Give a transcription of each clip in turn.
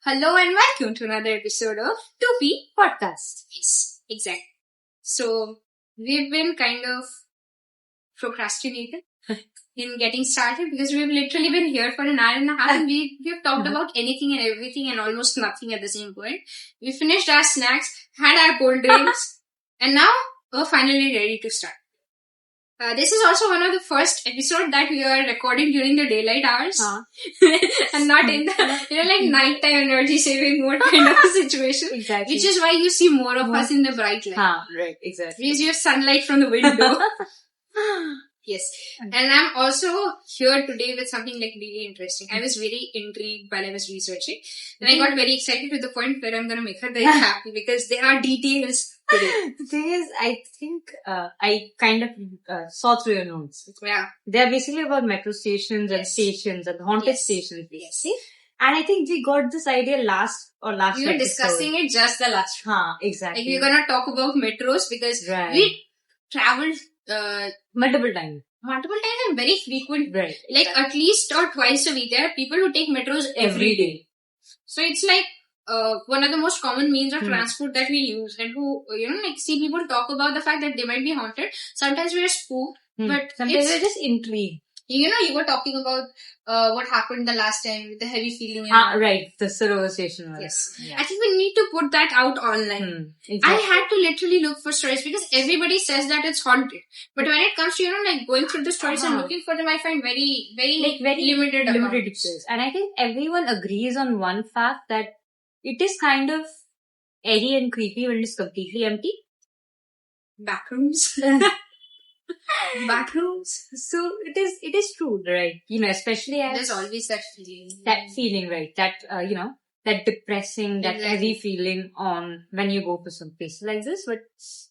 Hello and welcome to another episode of 2P Podcast. Yes, exactly. So, we've been kind of procrastinating in getting started because we've literally been here for an hour and a half and we've talked about anything and everything and almost nothing at the same point. We finished our snacks, had our cold drinks, and now we're finally ready to start. This is also one of the first episode that we are recording during the daylight hours and not in the nighttime energy saving mode kind of a situation. Exactly. Which is why you see more of us in the bright light. Right, exactly. Because you have sunlight from the window. Yes. And I'm also here today with something like really interesting. I was very intrigued while I was researching. And I got very excited to the point where I'm going to make her very happy because there are details today. The thing is, I think I kind of saw through your notes. Yeah. They're basically about metro stations and stations and haunted stations. Yes. And I think we got this idea last We were episode. discussing it just the last one. Exactly. Like we're going to talk about metros because Right. we traveled Multiple times. and very frequent. Right. Like at least or twice a week. There are people who take metros every day. So it's like one of the most common means of transport that we use, and who see people talk about the fact that they might be haunted. Sometimes we are spooked, but Sometimes we're just intrigued. You were talking about what happened the last time with the heavy feeling. And Right. The Sarovar station. Yes. Yeah. I think we need to put that out online. Exactly. I had to literally look for stories because everybody says that it's haunted. But when it comes to, going through the stories and looking for them, I find very, very, limited details. And I think everyone agrees on one fact that it is kind of airy and creepy when it's completely empty. Backrooms. Backrooms. So it is true, right? Especially as there's always that feeling. That feeling, right? That that depressing, that heavy feeling on when you go to some place like this. But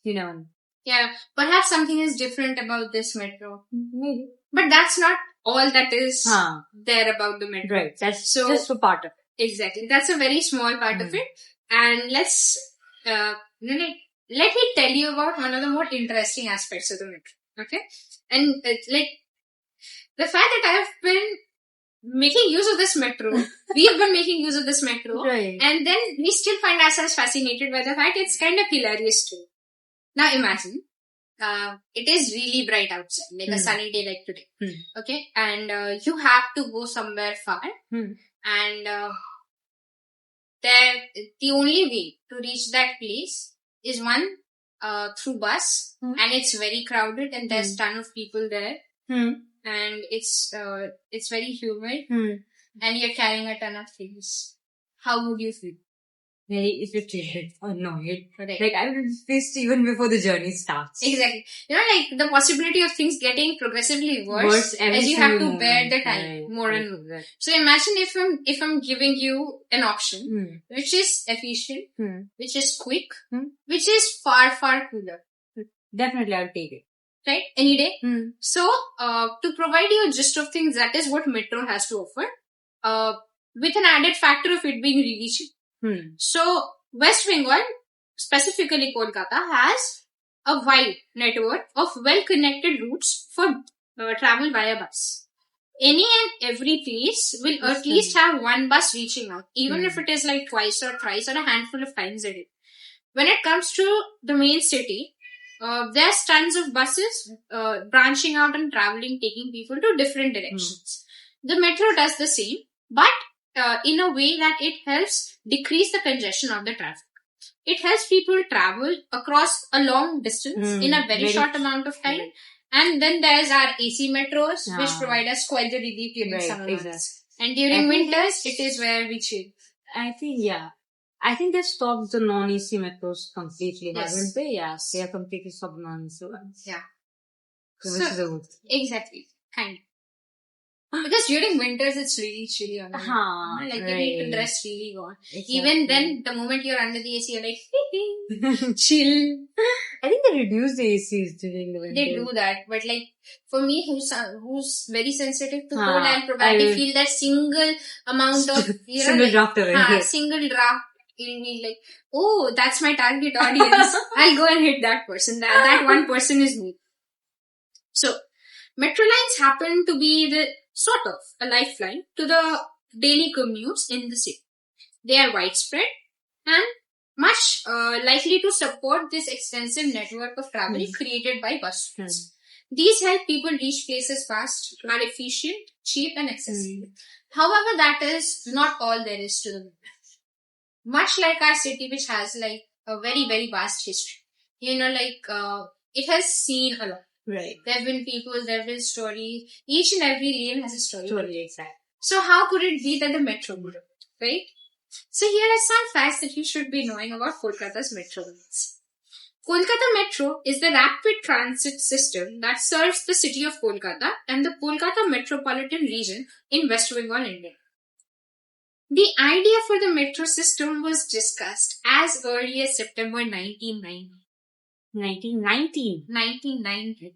yeah, perhaps something is different about this metro. Maybe. But that's not all that is there about the metro. Right. That's just a part of it. Exactly. That's a very small part of it. And let's let me tell you about one of the more interesting aspects of the metro. Okay? And it's like the fact that I have been making use of this metro. We've been making use of this metro. Right. And then we still find ourselves fascinated by the fact it's kind of hilarious too. Now imagine, it is really bright outside, like a sunny day like today. Okay? And you have to go somewhere far. And the only way to reach that place is one, through bus. And it's very crowded and there's ton of people there. And it's very humid. And you're carrying a ton of things. How would you feel? Very irritated, annoyed. Correct. Like I will be pissed even before the journey starts. Exactly. The possibility of things getting progressively worse as you have to bear the time more and more. Right. So imagine if I'm giving you an option which is efficient, which is quick, which is far, far cooler. Definitely I'll take it. Right? Any day. So, to provide you a gist of things, that is what Metro has to offer. With an added factor of it being really cheap. So, West Bengal, specifically Kolkata, has a wide network of well-connected routes for travel via bus. Any and every place will at least have one bus reaching out, even if it is like twice or thrice or a handful of times a day. When it comes to the main city, there's tons of buses branching out and traveling, taking people to different directions. The metro does the same, but in a way that it helps decrease the congestion of the traffic. It helps people travel across a long distance in a very short amount of time. And then there's our AC metros, which provide us quite the relief during summer months. And during winters, it is where we chill. I think they've stopped the non-AC metros completely, haven't they? Yeah, they are completely stopped non-AC ones. Yeah. So, exactly. Kind of. Because during winters, it's really chilly on the you need to dress really warm. Exactly. Even then, the moment you're under the AC, you're like, chill. I think they reduce the ACs during the winter. They do that. But for me, who's very sensitive to cold, I'll probably feel that single amount of, single draft of it. Single draft. It'll be like, oh, that's my target audience. I'll go and hit that person. That one person is me. So, metro lines happen to be the sort of a lifeline to the daily commutes in the city. They are widespread and much likely to support this extensive network of travel created by bus routes. These help people reach places fast, are efficient, cheap, and accessible. However, that is not all there is to the metro. Much like our city, which has like a very, very vast history. It has seen a lot. Right. There have been people, there have been stories. Each and every lane has a story. Totally, exactly. So how could it be that the metro would have, right? So here are some facts that you should be knowing about Kolkata's metro lanes. Kolkata Metro is the rapid transit system that serves the city of Kolkata and the Kolkata metropolitan region in West Bengal, India. The idea for the metro system was discussed as early as September 1990. 1990.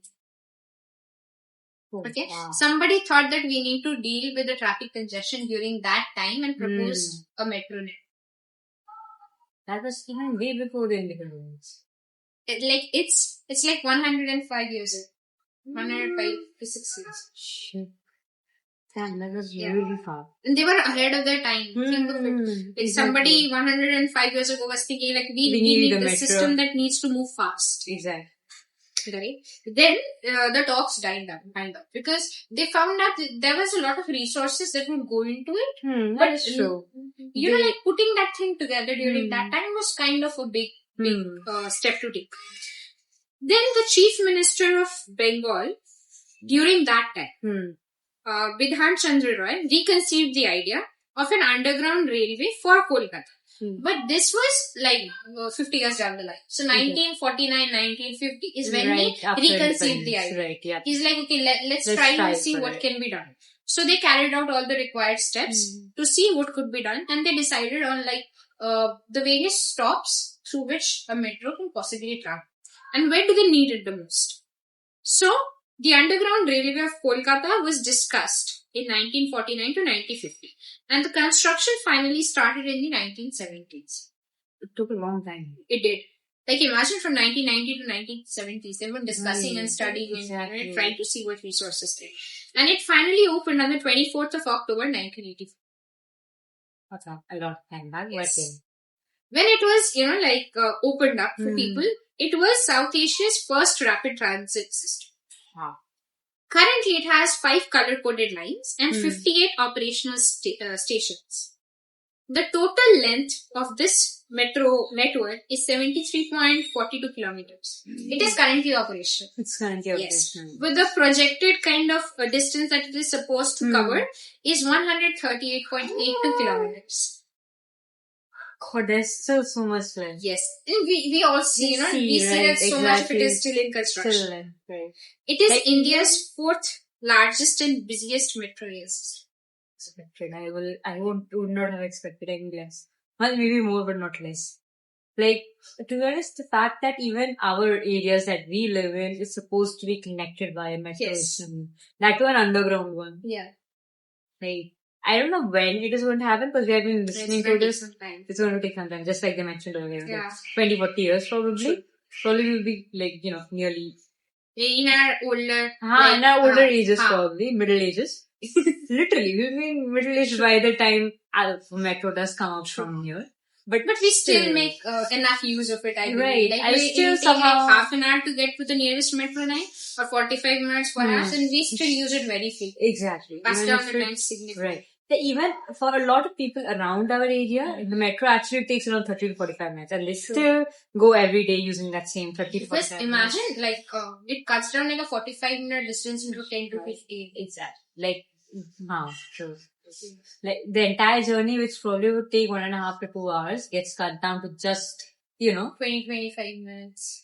Okay. Wow. Somebody thought that we need to deal with the traffic congestion during that time and proposed a metro net. That was even way before the independence. It's like 105 years old. 105 to 6 years. Shit. Damn, that was really far. And they were ahead of their time. Think of it. Like somebody 105 years ago was thinking like we need a system that needs to move fast. Exactly. Right? Then the talks died down, kind of, because they found out that there was a lot of resources that would go into it. That is true. Like putting that thing together during that time was kind of a big step to take. Then the Chief Minister of Bengal, during that time, Bidhan Chandra Roy, reconceived the idea of an underground railway for Kolkata. But this was like 50 years down the line. So 1949, 1950 is when he reconceived the idea. Right, yeah. He's like, okay, let's try and see what can be done. So they carried out all the required steps to see what could be done, and they decided on the various stops through which a metro can possibly travel. And where do they need it the most? So the underground railway of Kolkata was discussed in 1949 to 1950, and the construction finally started in the 1970s. It took a long time. It did. Like imagine from 1990 to 1970s, they were discussing and studying and trying to see what resources there. And it finally opened on the 24th of October 1984. What's up? A lot of time back. Yes. When it was, opened up for people, it was South Asia's first rapid transit system. Wow. Currently, it has 5 color-coded lines and 58 operational stations. The total length of this metro network is 73.42 kilometers. It is currently operational. It's currently operational. Yes. With the projected kind of distance that it is supposed to cover is 138.82 kilometers. God, there's still so much left. Yes. And we all see, we see that so much of it is still in construction. Right. It is India's 4th largest and busiest metro rail system. I would not have expected any less. Well, maybe more, but not less. Like, to be honest, the fact that even our areas that we live in is supposed to be connected by a metro system. That to an underground one. Yeah. Like, I don't know when it is going to happen, because we have been listening to this. It's going to take some time, just like they mentioned earlier. Yeah. Like 20, 40 years probably. True. Probably will be like, nearly. In our older... in our older ages probably, middle ages. Literally, we'll be in middle age by the time metro does come out from here. But we still make enough use of it, I believe. Right. Like, I still take like half an hour to get to the nearest metro line, or 45 minutes for us, and we still use it very frequently. Exactly. Pass down the time significantly. Right. Even for a lot of people around our area, the metro actually takes around 30 to 45 minutes, and they still go every day using that same 30 to 45 minutes. Imagine, it cuts down like a 45-minute distance into 10 to 15. Exactly. True. Like, the entire journey, which probably would take 1.5 to 2 hours, gets cut down to just, 20-25 minutes.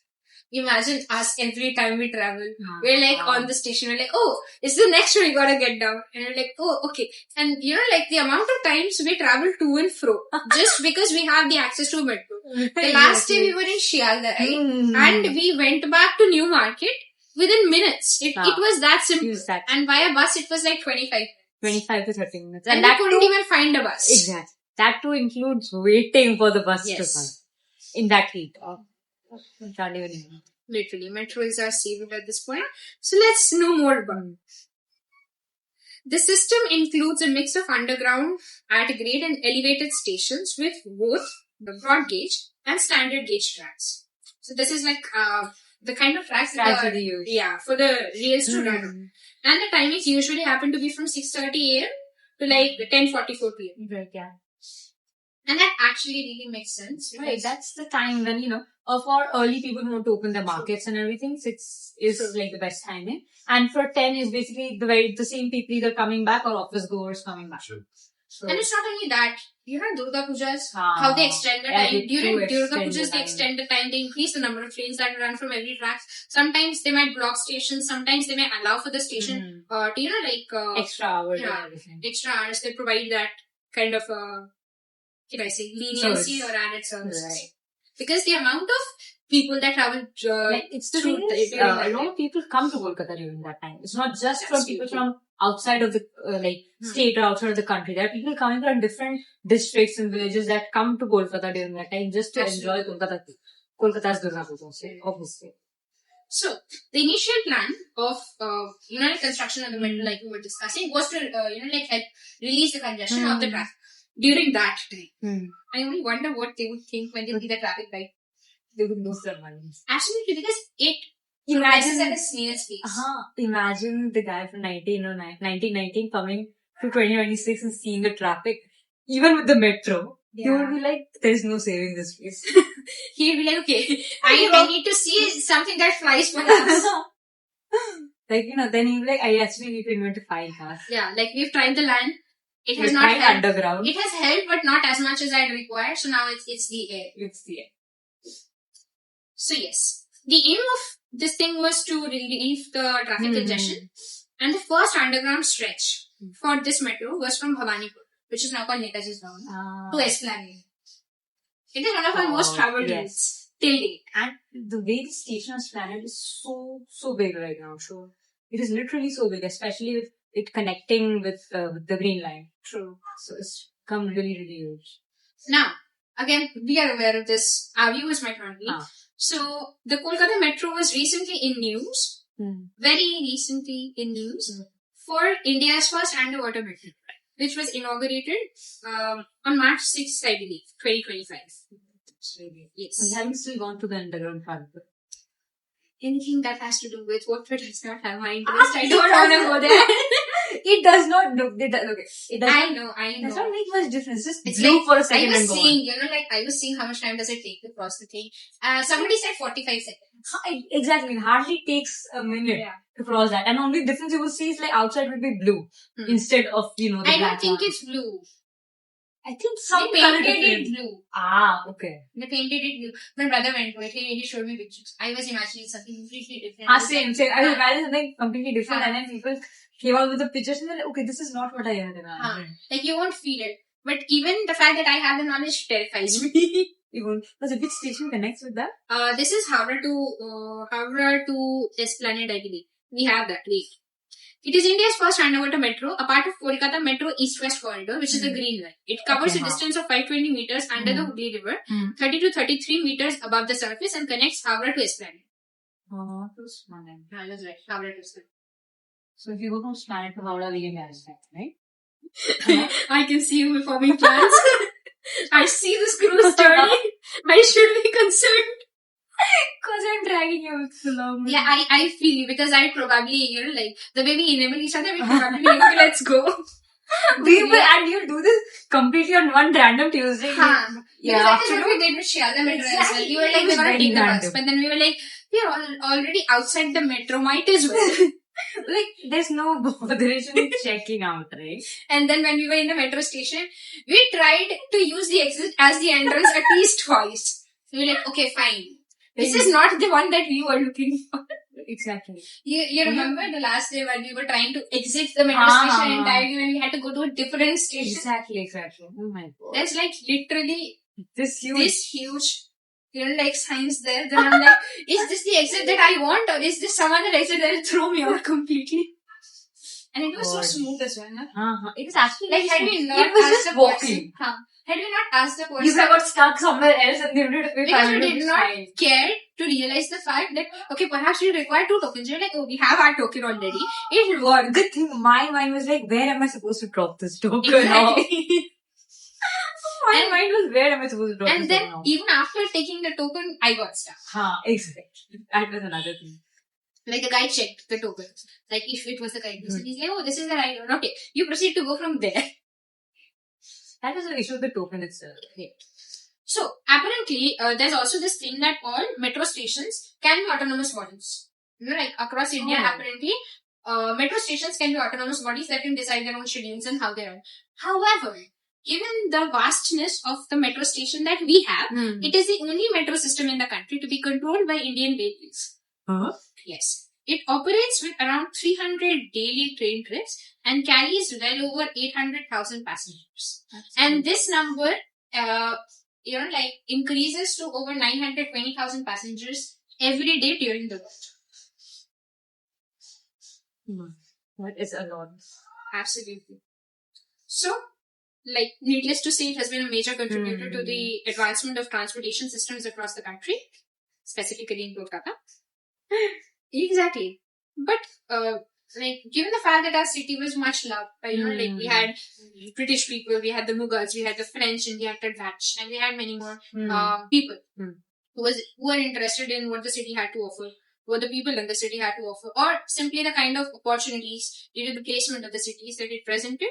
Imagine us every time we travel. We're like on the station, we're like, oh, it's the next one we gotta get down. And we're like, oh, okay. And the amount of times we travel to and fro, just because we have the access to a metro. The last time we were in Shialda, right? And we went back to New Market within minutes. It was that simple. And via bus, it was like 25 to 30 minutes. And we couldn't even find a bus. Exactly. That too includes waiting for the bus to come. In that heat. Can't even. Literally, metro is our savior at this point. So let's know more about it. The system includes a mix of underground, at grade, and elevated stations with both the broad gauge and standard gauge tracks. So this is like the kind of tracks Tracks they use. Yeah, for the rails to run on. And the timings usually happen to be from 6:30 a.m. to like 10:44 p.m. Right, yeah. And that actually really makes sense. Right, that's the time when, for early people who want to open their markets and everything, 6 is like the best timing. And for 10 is basically the same people either coming back or office goers coming back. Sure. So, and it's not only that, Durga Pujas, how they extend the time. During Durga Pujas, they extend the time, they increase the number of trains that run from every track. Sometimes they might block stations, sometimes they may allow for the station to, extra hours and everything. Extra hours, they provide that kind of, leniency or added services. Right. Because the amount of people that travel, it's the thing is, a lot of people come to Kolkata during that time. It's not just from people from outside of the state or outside of the country. There are people coming from different districts and villages that come to Kolkata during that time just to enjoy Kolkata's Durga Puja, obviously. So, the initial plan of, construction of the metro, like we were discussing, was to, help release the congestion of the traffic during that time. I only wonder what they would think when they see the traffic light. They would lose their minds. Absolutely, because it progresses at a snail's pace. Imagine the guy from 1919 coming to 2026 and seeing the traffic, even with the metro. Yeah. He would be like, there's no saving this place. He'd be like, okay, I need to see something that flies perhaps. Then he'd be like, I actually need to invent a flying car. Yeah, like we've tried the land. It has not helped. Underground. It has helped, but not as much as I'd require. So now it's the air. It's the air. So yes, the aim of this thing was to relieve the traffic congestion. And the first underground stretch for this metro was from Bhawanipur, which is now called Netaji's Bhavan, to Esplanade. It is one of our most traveled routes till date. And the way the station Esplanade is so big right now. So it is literally so big, especially with it connecting with the Green Line. True. So it's come really, really huge. Now, again, we are aware of this. Our viewers might not be. So, the Kolkata Metro was recently in news, very recently in news, for India's first underwater metro, which was inaugurated on March 6th, I believe, 2025. Yes. We haven't still gone to the underground part. Anything that has to do with water does not have my interest. I don't want to go there. It does not look. Okay. It does I know. It does not make much difference. Just it's blue like, for a second and go on. I was seeing how much time does it take to cross the thing. Somebody said 45 seconds. Exactly. It hardly takes a minute to cross that. And only difference you will see is like outside will be blue instead of, the I black don't think one. it's blue. I think some they painted it blue. Okay. They painted it blue. My brother went to it. He showed me pictures. I was imagining something completely different. Same. I was imagining something completely different and then people came out with the pictures and they're like, okay, this is not what I had imagined. Like you won't feel it. But even the fact that I have the knowledge terrifies me. You won't. Which station connects with that? This is Howrah to Esplanade, I believe. We have that. Wait. It is India's first underwater metro, a part of Kolkata Metro East-West Corridor, which is the Green Line. It covers a distance of 520 meters under the Hooghly River, 30 to 33 meters above the surface, and connects Howrah to Esplanade. To Esplanade. Yeah, that's right. Howrah to Esplanade. So if you go from Esplanade to Howrah, we can get right? I can see you forming plans. I see the screws turning. I should be concerned. Because I'm dragging you so long. Yeah, I feel you because I probably, the way we enable each other, we probably be like, let's go. And you do this completely on one random Tuesday. That is what we did with Shiada Metro as well. We were like, we're going to take the bus. But then we were like, we're already outside the metro, might as well. There's no botheration checking out, right? And then when we were in the metro station, we tried to use the exit as the entrance at least twice. So we were like, okay, fine. This is not the one that we were looking for. Exactly. You remember the last day when we were trying to exit the metro station entirely when we had to go to a different station? Exactly. Oh my god. There's literally this huge, signs there. Then I'm like, is this the exit that I want or is this some other exit that will throw me out completely? And it was so God. smooth as well. Huh? It was actually Like, had we not it was asked just the person, walking. had we not asked the person, You could have got stuck somewhere else and they would have been because we fine. did not care to realize the fact that, okay, perhaps we require 2 tokens. You're like, oh, we have our token already. It worked. Good thing my mind was like, where am I supposed to drop this token off? Exactly. My mind was, where am I supposed to drop And this then, token off? even after taking the token, I got stuck. Exactly. That was another thing. Like, the guy checked the tokens. Like, if it was the correct person, he's like, oh, this is the right one. Okay, you proceed to go from there. That was an issue with the token itself. Okay. So, apparently, there's also this thing that all metro stations can be autonomous bodies. You know, like, across India, apparently, metro stations can be autonomous bodies that can decide their own schedules and how they run. However, given the vastness of the metro station that we have, it is the only metro system in the country to be controlled by Indian Railways. Huh? Yes. It operates with around 300 daily train trips and carries well over 800,000 passengers. And this number, increases to over 920,000 passengers every day during the route. That is a lot. Absolutely. So, like, needless to say, it has been a major contributor to the advancement of transportation systems across the country, specifically in Kolkata. Exactly. But, given the fact that our city was much loved, we had British people, we had the Mughals, we had the French, and we had the Dutch, and we had many more people who were interested in what the city had to offer, what the people in the city had to offer, or simply the kind of opportunities due to the placement of the cities that it presented.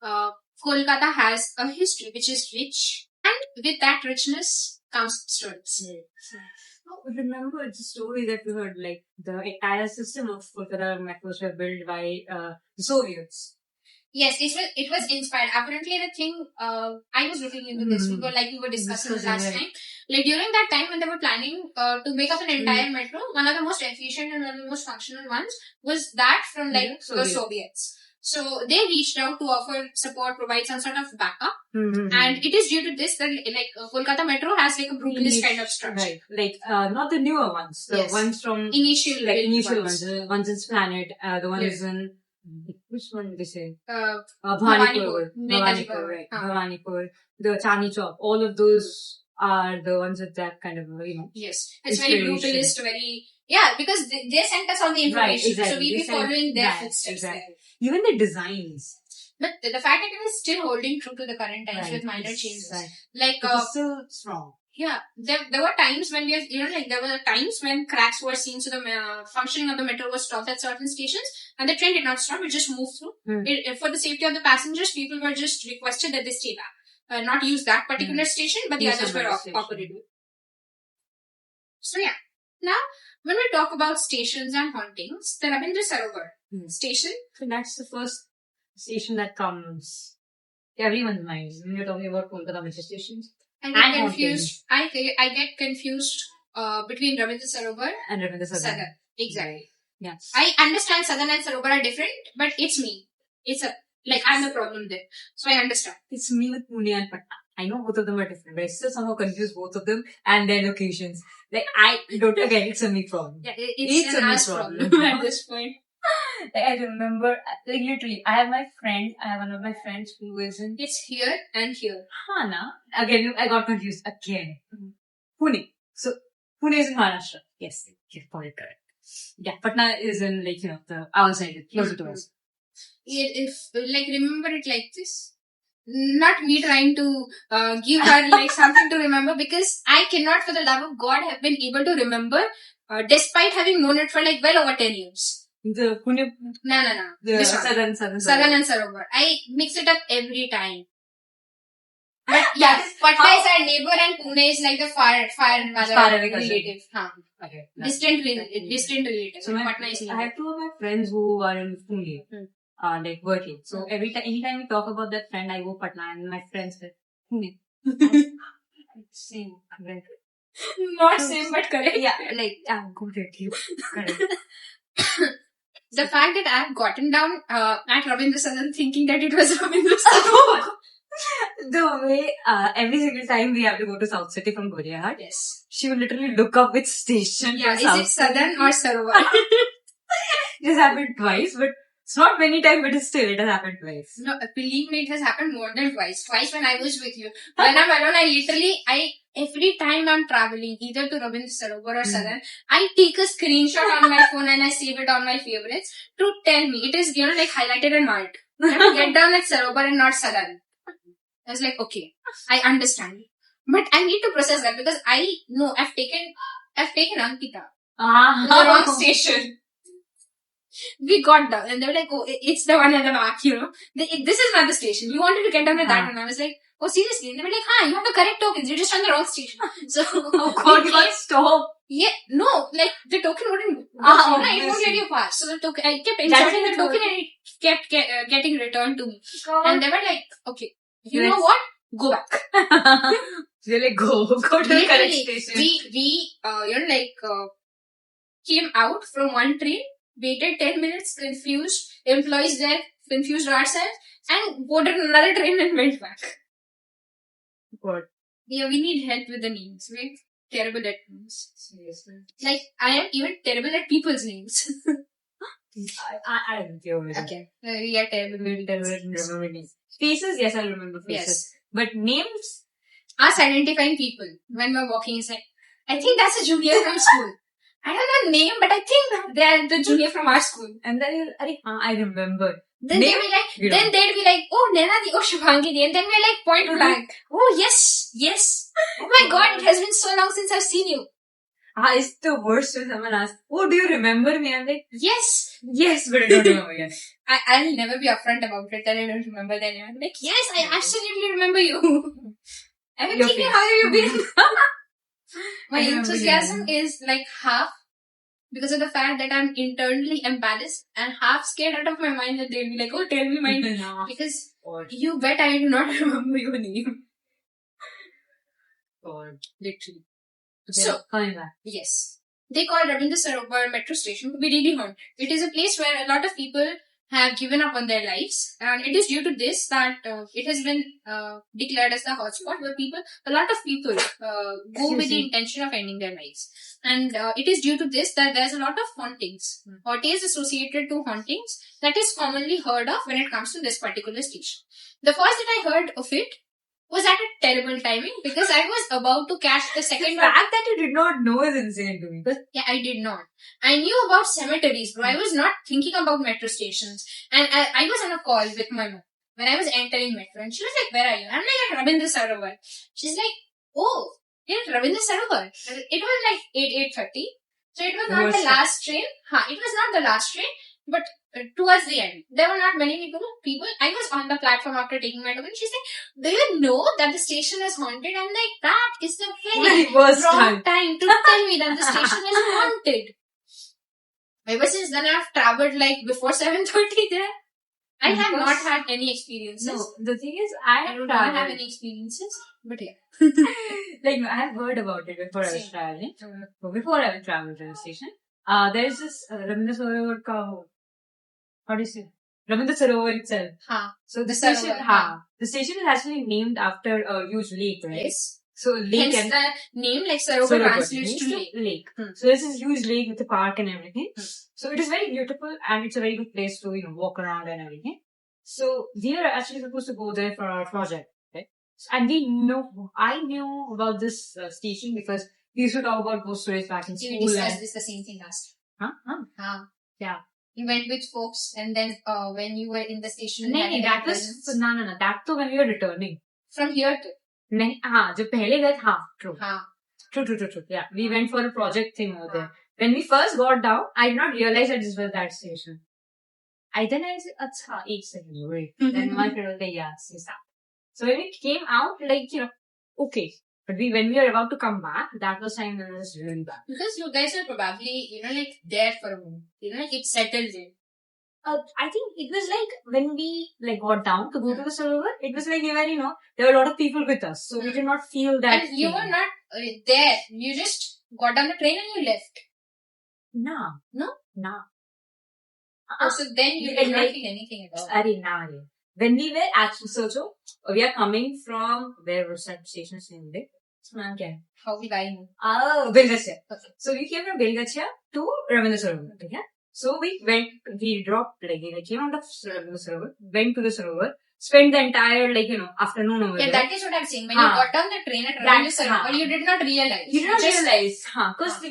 Kolkata has a history which is rich, and with that richness comes stories. Remember the story that we heard, like the entire system of Kolkata metros were built by the Soviets. Yes, it was inspired. Apparently, the thing I was looking into this, we were discussing last time. Like, during that time when they were planning to make up an entire metro, one of the most efficient and one of the most functional ones was that from the Soviets. So they reached out to offer support, provide some sort of backup, and it is due to this that Kolkata Metro has like a brutalist kind of structure. Right, not the newer ones, the ones from initial ones, the ones in Planet, the ones in which one did they say? Bhavanipur, right? Bhavanipur, the Chandni Chowk, all of those are the ones with that kind of Yes, it's very brutalist, because they sent us all the information, so we'll be following their footsteps. Exactly. Even the designs. But the fact that it is still holding true to the current times with minor changes. Like, it's still strong. Yeah, there were times when there were times when cracks were seen, so the functioning of the metro was stopped at certain stations, and the train did not stop, it just moved through. For the safety of the passengers, people were just requested that they stay back. Not use that particular station, but the others were operated. So yeah. Now, when we talk about stations and hauntings, the Rabindra Sarovar station. So that's the first station that comes to everyone's mind when you're talking about Kolkata metro stations. I get confused between Rabindra Sarovar and Rabindra Sarovar. Exactly. Yeah. I understand Sadan and Sarovar are different, but it's me. I'm the problem there. So I understand. It's me with Pune and Patna. I know both of them are different, but I still somehow confuse both of them and their locations. It's a me problem. Yeah, it's an ass problem at this point. I remember, literally, I have one of my friends who is in... It's here and here. Hana. Again, I got confused again. Pune. So, Pune is in Maharashtra. Yes, you're probably correct. Yeah, Patna is in, the our side, closer to us. Remember it like this. Not me trying to give her something to remember, because I cannot for the love of God have been able to remember despite having known it for well over 10 years. The Pune? No. The Southern and Sarovar. I mix it up every time. But yeah, Patna is our neighbor and Pune is like the far relative. Okay. Distant relative. So Patna is I have two of my friends who are in Pune. Working. So anytime we talk about that friend, I go Patna and my friends say, Pune. Same. Not same, but correct. Yeah, I'm completely correct. The fact that I've gotten down at Rabindra Sarovar thinking that it was Rabindra Sarovar. The way every single time we have to go to South City from Goriahat, yes, she will literally look up which station. Yeah, is it Southern or Sarovar? This happened twice, but It's not many times, but it's still, it has happened twice. No, believe me, it has happened more than twice. Twice when I was with you. When I'm alone, every time I'm traveling, either to Rabindra Sarovar or Sadan, I take a screenshot on my phone and I save it on my favorites to tell me. It is, like highlighted and marked. I have to get down at Sarovar and not Sadan. I was like, okay, I understand. But I need to process that because I know I've taken Ankita to the wrong station. We got down and they were like, oh, it's the one at the back, This is not the station. We wanted to get down at that one. I was like, oh, seriously? And they were like, you have the correct tokens. You're just on the wrong station. So, oh God, you got stopped. Yeah, no, like the token wouldn't, it won't let you pass. So the token, I kept inserting the token and it kept getting returned to me. God. And they were like, okay, you know what? Go back. They're like, go to the correct station. We came out from one train, waited 10 minutes, confused, employees there, confused ourselves, and boarded another train and went back. What? Yeah, we need help with the names. We're terrible at names. Seriously. Like, I am even terrible at people's names. I don't know. Okay. We are terrible at remember names. Faces, yes, I remember faces. Yes. But names? Us identifying people when we're walking is like, I think that's a junior from school. I don't know name, but I think they're the junior from our school. And then I remember. Then they'd be like, oh, Naina di, oh, Shubhangi di. And then we're like, point blank. Oh, yes. Oh my God, it has been so long since I've seen you. It's the worst when someone asks, oh, do you remember me? I'm like, yes, but I don't remember you. I'll never be upfront about it that I don't remember their name. I'm like, yes, I absolutely remember you. I've been thinking, how have you been? My enthusiasm is like half because of the fact that I'm internally embarrassed and half scared out of my mind that they'll be like, oh, tell me my name. Because you bet I do not remember your name. God. Literally. So, coming back. Yes. They call Rabindra Sarovar metro station to be really haunted. It is a place where a lot of people have given up on their lives, and it is due to this that it has been declared as the hotspot where a lot of people go with the intention of ending their lives. And it is due to this that there's a lot of hauntings or tales associated to hauntings that is commonly heard of when it comes to this particular station. The first that I heard of it was at a terrible timing because I was about to catch the second. The fact that you did not know is insane to me. Yeah, I did not. I knew about cemeteries, bro. I was not thinking about metro stations. And I was on a call with my mom when I was entering metro. And she was like, where are you? I'm like, at Rabindra Sarovar. She's like, oh, you're at Rabindra Sarovar. It was like 8:30. So it was not the last train. It was not the last train. But towards the end, there were not many people. I was on the platform after taking my token. She said, do you know that the station is haunted? I'm like, that is the very wrong time to tell me that the station is haunted. Ever since then, I've traveled like before 7:30 there. I have not had any experiences. No, the thing is, I don't have any experiences. But yeah. Like, I have heard about it before I was traveling. Before I was traveling to the station. There's this Rabindra Sarovar ka, how do you say? Rabindra Sarovar itself. So the station, the station is actually named after a huge lake, right? Yes. So lake hence the name like Sarovar translates to lake. So there's this huge lake with a park and everything. So it is very beautiful and it's a very good place to, walk around and everything. So we are actually supposed to go there for our project, right? And I knew about this station because we used to talk about ghost stories back in school. We discussed this the same thing last time. Yeah. You went with folks and then when you were in the station. No, that was that too when we were returning. From here to? जब पहले गए true. True. Yeah, we went for a project thing over there. When we first got down, I did not realize that this was that station. Then I said, "Acha, ek second, wait." Then my friend was like, "Yeah, see that." So when we came out, okay. But when we were about to come back, that was time when it was really bad. Because you guys were probably, there for a moment. It settled in. I think it was when we got down to go to the Sarovar, it was we were, there were a lot of people with us. So we did not feel that. And you were not there. You just got on the train and you left. No. So then you did not feel anything at all. When we were actually, we are coming from where was that station in there? How we got in? Belgacia. Okay. So we came from Belgacia to Rabindra Sarovar. Okay? So we dropped, came out of the server, went to the server, spent the entire, afternoon over there. That is what I'm saying. When you got on the train at Ravindra Sarovar, you did not realize. You did not realize, because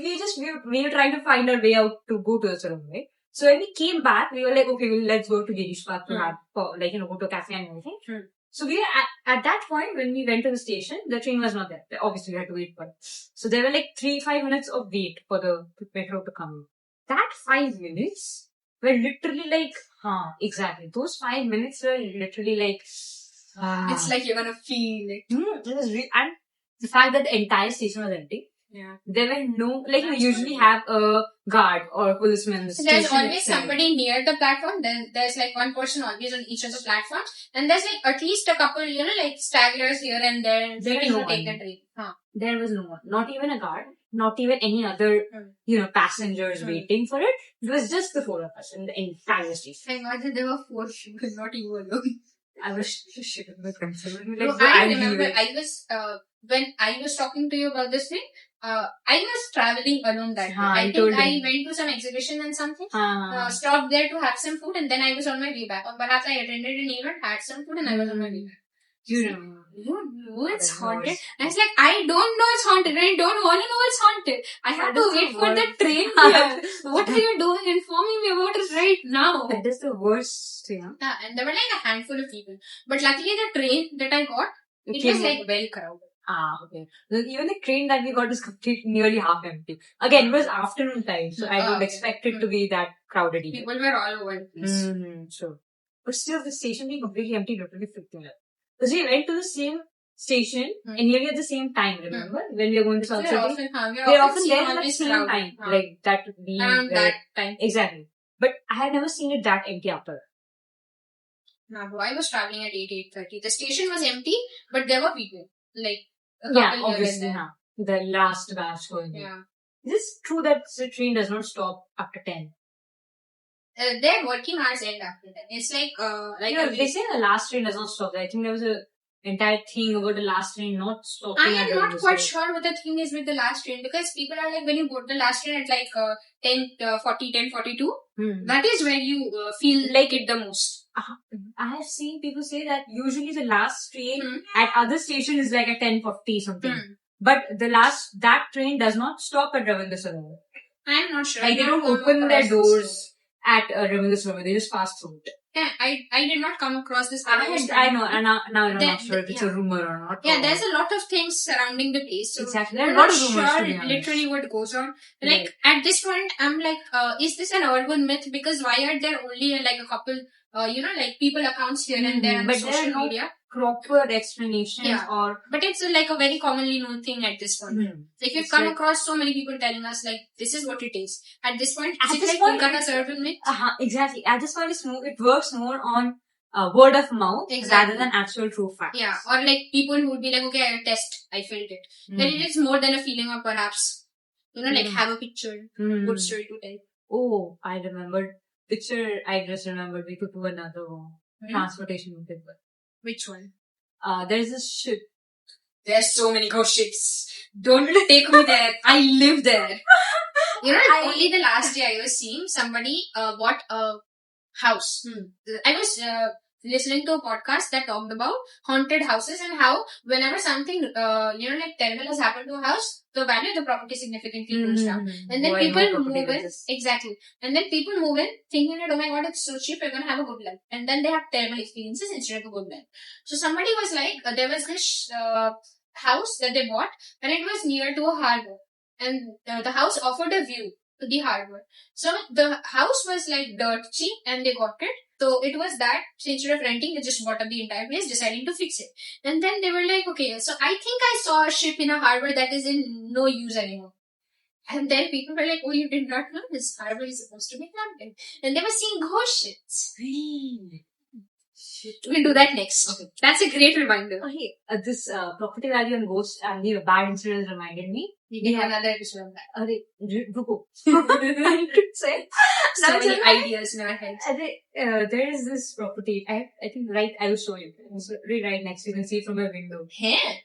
we were trying to find our way out to go to the Sarovar, right? So when we came back, we were like, okay, let's go to Girish Park to have, go to a cafe and everything. So we were at that point, when we went to the station, the train was not there. Obviously, we had to wait for it. So there were 3-5 minutes of wait for the metro to come. That 5 minutes were literally exactly. Those 5 minutes were literally it's like you're gonna feel it. It was and the fact that the entire station was empty. Yeah. There were no, you usually have a guard or a policeman. There's always somebody near the platform. There's one person always on each of the platforms. And there's at least a couple, stragglers here and there. There was no one. Take the train. There was no one. Not even a guard. Not even any other, passengers waiting for it. It was just the 4 of us in the entire station. I imagine there were 4 people, not you alone. I was shit in the concern. I remember when I was talking to you about this thing, I was traveling alone that day. I think I went to some exhibition and something, stopped there to have some food, and then I was on my way back. Or perhaps I attended an event, had some food, and I was on my way back. You remember? You know it's haunted. And it's I don't know it's haunted. I don't want to know it's haunted. I have to wait for the train here. What are you doing? Informing me about it right now. That is the worst thing. Yeah, and there were a handful of people. But luckily the train that I got, it was well crowded. Okay. Even the train that we got is nearly half empty. Again, it was afternoon time, so I don't expect it to be that crowded either. People were all over the place. Sure. But still, the station being completely empty literally freaked me out. Because we went to the same station and nearly at the same time, remember? When we were going to South City. We're often there at the same time. That would be around that time. Exactly. But I had never seen it that empty after. No, I was traveling at 8:30. The station was empty, but there were people. Obviously, the last batch going in. Yeah. Is it true that the train does not stop after 10? Their working hours end after 10. It's they say the last train does not stop. I think there was an entire thing about the last train not stopping. I am not quite sure what the thing is with the last train, because people are when you board the last train at 10:42, that is where you feel it the most. I have seen people say that usually the last train at other stations is at 10:40 something. But that train does not stop at Ravindra Sarovar. I am not sure. They don't open their doors at Ravindra Sarovar. They just pass through it. Yeah, I did not come across this. I know, and now I'm not sure if it's a rumor or not. Yeah, there's a lot of things surrounding the place. So exactly. There are a lot of rumors, sure literally what goes on. At this point, I'm is this an urban myth? Because why are there only a couple, people accounts here and there on social media? Proper explanations but it's a very commonly known thing at this point. You've come across so many people telling us this is what it is. At this point, is it Kolkata's urban myth? Exactly. At this point, it works more on word of mouth rather than actual true facts. Yeah, or people who would be okay, I test, I felt it. Then it is more than a feeling of perhaps, have a picture, good story to tell. Oh, I remembered. Picture, I just remembered we could do another transportation method. Which one? There's this ship. There's so many ghost ships. Don't take me there. I live there. Only the last day I was seeing somebody bought a house. I was listening to a podcast that talked about haunted houses and how whenever something, terrible has happened to a house, the value of the property significantly goes down. And then people move in. Exactly. And then people move in thinking that, oh my god, it's so cheap, we're going to have a good life. And then they have terrible experiences instead of a good life. So somebody was there was this house that they bought and it was near to a harbor. And the house offered a view to the harbor. So the house was dirt cheap and they got it. So it was that, so instead of renting, they just bought up the entire place, deciding to fix it. And then they were okay, so I think I saw a ship in a harbor that is in no use anymore. And then people were oh, you did not know this harbor is supposed to be haunted. And they were seeing ghost ships. We'll do that next. Okay. That's a great reminder. Okay, this property value and ghost and the bad incidents reminded me. We have another episode on that. Ruko. I could say. So many ideas in our heads. There is this property. I think I will show you. It's right next. You can see it from my window. Here?